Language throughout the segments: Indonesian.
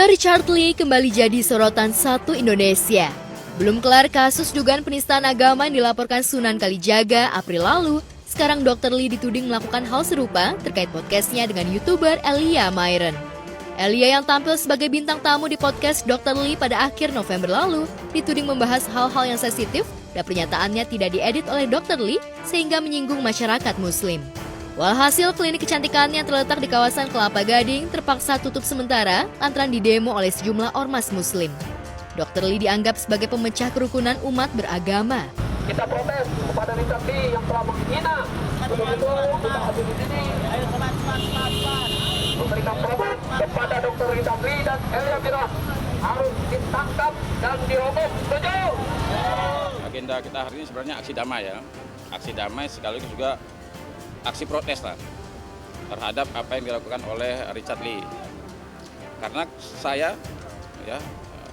Richard Lee kembali jadi sorotan satu Indonesia. Belum kelar kasus dugaan penistaan agama yang dilaporkan Sunan Kalijaga April lalu, sekarang Dr. Lee dituding melakukan hal serupa terkait podcastnya dengan YouTuber Elia Myren. Elia yang tampil sebagai bintang tamu di podcast Dr. Lee pada akhir November lalu, dituding membahas hal-hal yang sensitif dan pernyataannya tidak diedit oleh Dr. Lee sehingga menyinggung masyarakat Muslim. Walhasil klinik kecantikannya yang terletak di kawasan Kelapa Gading terpaksa tutup sementara lantaran didemo oleh sejumlah ormas Muslim. Dr. Lee dianggap sebagai pemecah kerukunan umat beragama. Kita protes kepada Richard Lee yang telah menghina. Untuk itu kita hadir di sini. Memberikan protes kepada Dr. Richard Lee dan Elia Myren harus ditangkap dan diroboh. Setuju? Agenda kita hari ini sebenarnya aksi damai ya. Aksi damai sekaligus juga aksi protes lah terhadap apa yang dilakukan oleh Richard Lee. Karena saya ya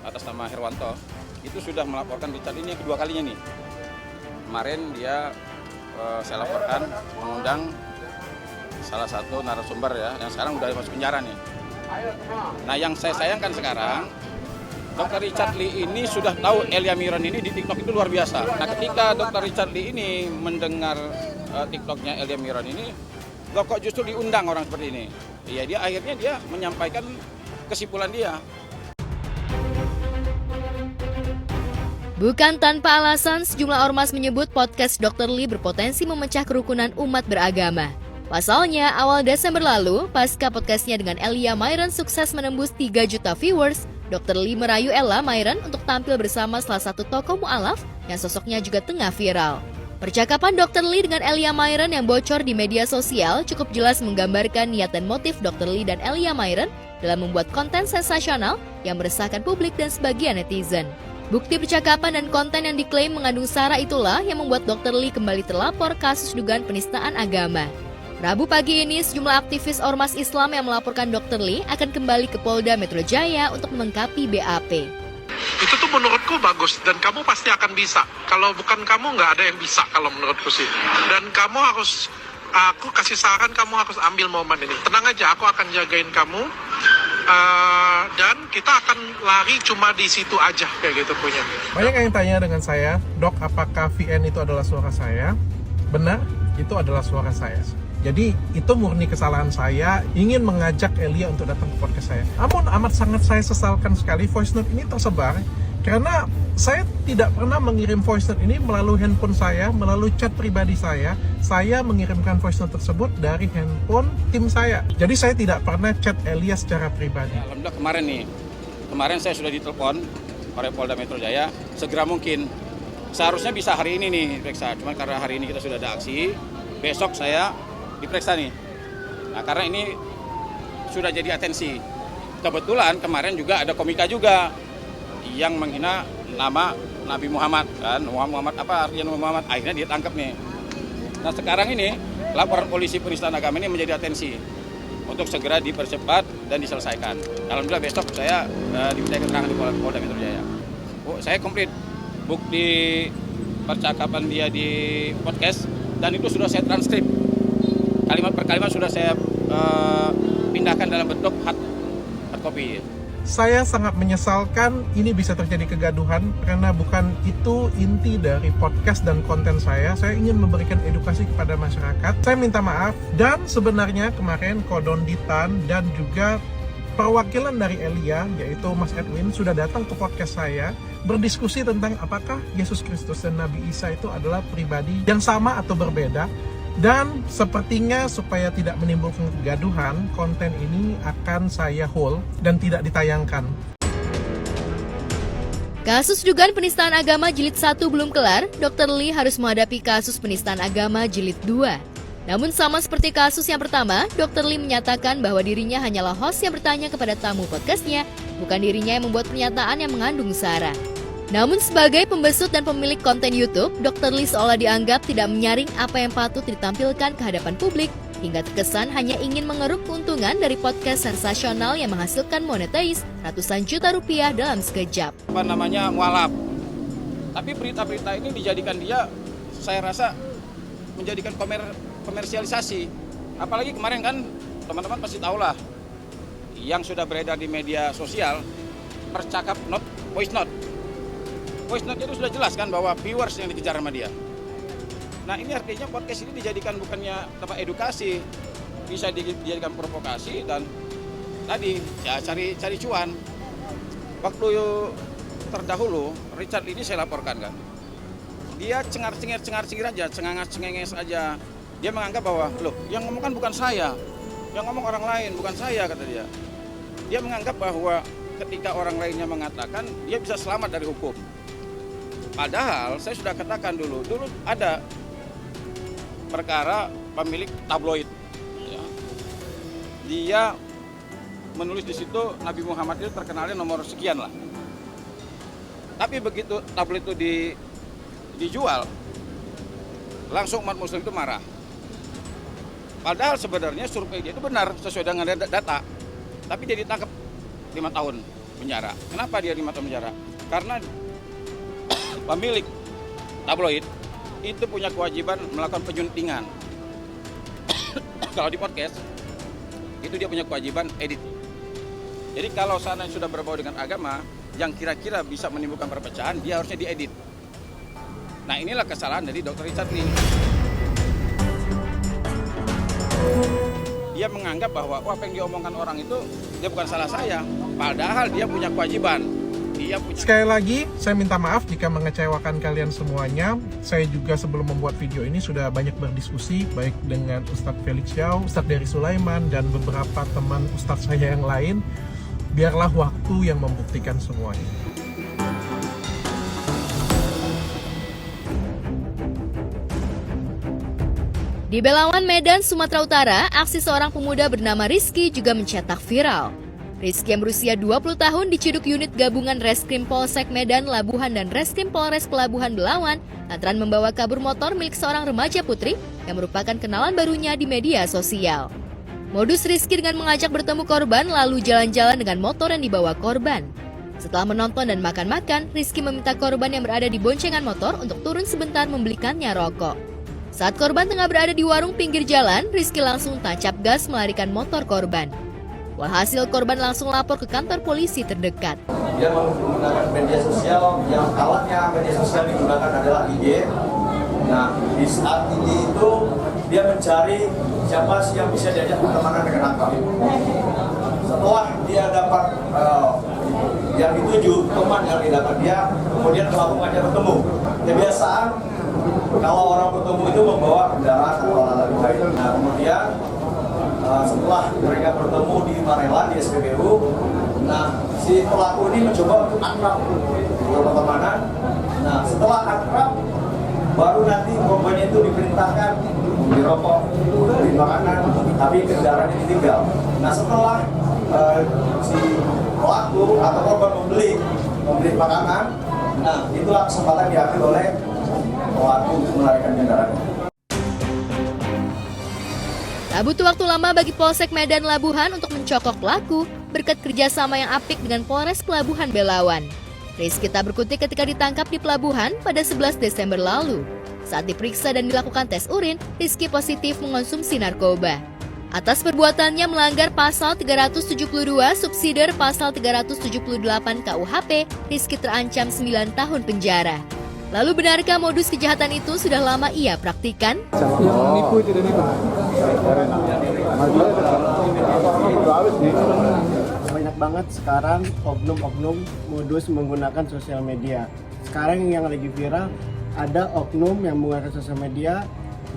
atas nama Herwanto itu sudah melaporkan Richard Lee ini kedua kalinya nih. Kemarin dia saya laporkan mengundang salah satu narasumber ya yang sekarang udah masuk penjara nih. Nah yang saya sayangkan sekarang Dr. Richard Lee ini sudah tahu Elia Myren ini di TikTok itu luar biasa. Nah ketika Dr. Richard Lee ini mendengar TikToknya Elia Myren ini, kok justru diundang orang seperti ini. Ya dia akhirnya menyampaikan kesimpulan dia. Bukan tanpa alasan, sejumlah ormas menyebut podcast Dr. Lee berpotensi memecah kerukunan umat beragama. Pasalnya, awal Desember lalu, pasca podcastnya dengan Elia Myren sukses menembus 3 juta viewers, Dr. Lee merayu Elia Myren untuk tampil bersama salah satu tokoh mu'alaf yang sosoknya juga tengah viral. Percakapan Dr. Lee dengan Elia Myren yang bocor di media sosial cukup jelas menggambarkan niat dan motif Dr. Lee dan Elia Myren dalam membuat konten sensasional yang meresahkan publik dan sebagian netizen. Bukti percakapan dan konten yang diklaim mengandung sara itulah yang membuat Dr. Lee kembali terlapor kasus dugaan penistaan agama. Rabu pagi ini, sejumlah aktivis ormas Islam yang melaporkan Dr. Lee akan kembali ke Polda Metro Jaya untuk melengkapi BAP. Itu tuh menurutku bagus dan kamu pasti akan bisa. Kalau bukan kamu nggak ada yang bisa kalau menurutku sih. Dan kamu harus, aku kasih saran kamu harus ambil momen ini. Tenang aja, aku akan jagain kamu. Dan kita akan lari cuma di situ aja kayak gitu punya. Banyak yang tanya dengan saya, Dok, apakah VN itu adalah suara saya? Benar, itu adalah suara saya. Jadi itu murni kesalahan saya ingin mengajak Elia untuk datang ke podcast saya. Namun amat sangat saya sesalkan sekali voice note ini tersebar karena saya tidak pernah mengirim voice note ini melalui handphone saya, melalui chat pribadi saya. Saya mengirimkan voice note tersebut dari handphone tim saya. Jadi saya tidak pernah chat Elia secara pribadi. Ya, alhamdulillah kemarin saya sudah ditelepon oleh Polda Metro Jaya segera mungkin. Seharusnya bisa hari ini nih diperiksa, cuma karena hari ini kita sudah ada aksi, besok saya diperiksa nih. Nah karena ini sudah jadi atensi. Kebetulan kemarin juga ada komika juga yang menghina nama Nabi Muhammad kan, Muhammad apa artinya Muhammad, akhirnya dia tangkap nih. Nah sekarang ini laporan polisi penistaan agama ini menjadi atensi untuk segera dipercepat dan diselesaikan. Alhamdulillah besok saya diminta keterangan di Polda Metro Jaya. Saya komplit bukti percakapan dia di podcast dan itu sudah saya transkrip. Kalimat per kalimat sudah saya pindahkan dalam bentuk hard copy. Saya sangat menyesalkan ini bisa terjadi kegaduhan karena bukan itu inti dari podcast dan konten saya. Saya ingin memberikan edukasi kepada masyarakat. Saya minta maaf dan sebenarnya kemarin Kodonditan dan juga perwakilan dari Elia yaitu Mas Edwin sudah datang ke podcast saya berdiskusi tentang apakah Yesus Kristus dan Nabi Isa itu adalah pribadi yang sama atau berbeda. Dan sepertinya supaya tidak menimbulkan kegaduhan, konten ini akan saya hold dan tidak ditayangkan. Kasus dugaan penistaan agama jilid 1 belum kelar, Dr. Lee harus menghadapi kasus penistaan agama jilid 2. Namun sama seperti kasus yang pertama, Dr. Lee menyatakan bahwa dirinya hanyalah host yang bertanya kepada tamu podcastnya, bukan dirinya yang membuat pernyataan yang mengandung sara. Namun sebagai pembesut dan pemilik konten YouTube, Dr. Lee seolah dianggap tidak menyaring apa yang patut ditampilkan ke hadapan publik, hingga terkesan hanya ingin mengeruk keuntungan dari podcast sensasional yang menghasilkan monetize ratusan juta rupiah dalam sekejap. Apa namanya mualaf. Tapi berita-berita ini dijadikan dia, saya rasa menjadikan komersialisasi. Apalagi kemarin kan teman-teman pasti tahu lah yang sudah beredar di media sosial percakap voice note. Voice note itu sudah jelas kan bahwa viewers yang dikejar sama dia. Nah ini artinya podcast ini dijadikan bukannya tempat edukasi, bisa dijadikan provokasi dan tadi ya cari cuan. Waktu terdahulu Richard ini saya laporkan kan, dia cengar-cengir aja, cengenges aja. Dia menganggap bahwa loh yang ngomong kan bukan saya, yang ngomong orang lain bukan saya, kata dia. Dia menganggap bahwa ketika orang lainnya mengatakan dia bisa selamat dari hukum. Padahal saya sudah katakan dulu ada perkara pemilik tabloid. Ya. Dia menulis di situ Nabi Muhammad itu terkenalnya nomor sekian lah. Tapi begitu tabloid itu dijual, langsung umat muslim itu marah. Padahal sebenarnya survei dia itu benar sesuai dengan data. Tapi dia ditangkap 5 tahun penjara. Kenapa dia 5 tahun penjara? Karena pemilik tabloid itu punya kewajiban melakukan penyuntingan. Kalau di podcast itu dia punya kewajiban edit. Jadi kalau sana sudah berbau dengan agama yang kira-kira bisa menimbulkan perpecahan, dia harusnya diedit. Nah inilah kesalahan dari Dr. Richard Lee. Dia menganggap bahwa apa yang diomongkan orang itu dia bukan salah saya, padahal dia punya kewajiban. Sekali lagi, saya minta maaf jika mengecewakan kalian semuanya. Saya juga sebelum membuat video ini sudah banyak berdiskusi, baik dengan Ustadz Felix Xiao, Ustadz Dery Sulaiman, dan beberapa teman Ustadz saya yang lain. Biarlah waktu yang membuktikan semuanya. Di Belawan, Medan, Sumatera Utara, aksi seorang pemuda bernama Rizky juga mencetak viral. Rizky yang berusia 20 tahun diciduk unit gabungan Reskrim Polsek Medan, Labuhan, dan Reskrim Polres Pelabuhan Belawan lantaran membawa kabur motor milik seorang remaja putri yang merupakan kenalan barunya di media sosial. Modus Rizky dengan mengajak bertemu korban lalu jalan-jalan dengan motor yang dibawa korban. Setelah menonton dan makan-makan, Rizky meminta korban yang berada di boncengan motor untuk turun sebentar membelikannya rokok. Saat korban tengah berada di warung pinggir jalan, Rizky langsung tancap gas melarikan motor korban. Walhasil korban langsung lapor ke kantor polisi terdekat. Dia menggunakan media sosial, yang alatnya media sosial digunakan adalah IG. Nah, di saat ini itu dia mencari siapa sih yang bisa diajak pertemanan dengan akal. Setelah dia dapat yang dituju, teman yang didapat dia, kemudian pelaku ngajak bertemu. Kebiasaan kalau orang bertemu itu membawa kendaraan atau alat lain. Nah, kemudian setelah mereka bertemu di Marelan di SPBU, nah si pelaku ini mencoba untuk akrab pertemanan. Nah, setelah akrab, baru nanti korbannya itu diperintahkan beli rokok, beli makanan, tapi kendaraannya ditinggal. Nah, setelah si pelaku atau korban membeli makanan, nah itulah kesempatan diambil oleh pelaku untuk melarikan kendaraannya. Tak butuh waktu lama bagi Polsek Medan Labuhan untuk mencokok pelaku berkat kerjasama yang apik dengan Polres Pelabuhan Belawan. Rizky tak berkutik ketika ditangkap di pelabuhan pada 11 Desember lalu. Saat diperiksa dan dilakukan tes urin, Rizky positif mengonsumsi narkoba. Atas perbuatannya melanggar pasal 372 subsidiar pasal 378 KUHP, Rizky terancam 9 tahun penjara. Lalu benarkah modus kejahatan itu sudah lama ia praktikan? Banyak banget sekarang oknum-oknum modus menggunakan sosial media. Sekarang yang lagi viral, ada oknum yang menggunakan sosial media,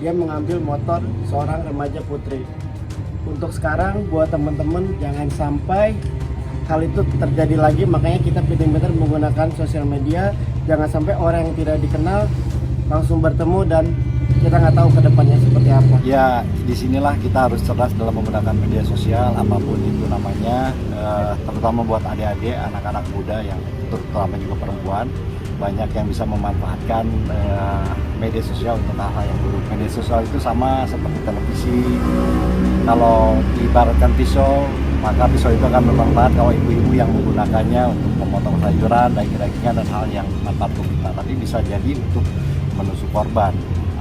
dia mengambil motor seorang remaja putri. Untuk sekarang buat teman-teman jangan sampai hal itu terjadi lagi, makanya kita pintar-pintar menggunakan sosial media. Jangan sampai orang yang tidak dikenal langsung bertemu dan kita nggak tahu ke depannya seperti apa. Ya, disinilah kita harus cerdas dalam menggunakan media sosial, apapun itu namanya, terutama buat adik-adik, anak-anak muda yang terutama juga perempuan, banyak yang bisa memanfaatkan media sosial untuk hal-hal yang buruk. Media sosial itu sama seperti televisi. Kalau diibaratkan pisau, maka pisau itu akan bermanfaat kalau ibu-ibu yang menggunakannya untuk memotong sayuran, daging-dagingan dan hal yang manfaat untuk kita. Tapi bisa jadi untuk menusuk korban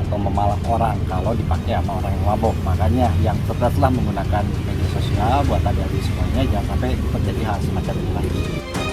atau memalak orang kalau dipakai sama orang yang mabok. Makanya yang cerdaslah menggunakan media sosial buat adik-adik semuanya, jangan sampai terjadi hal semacam ini lagi.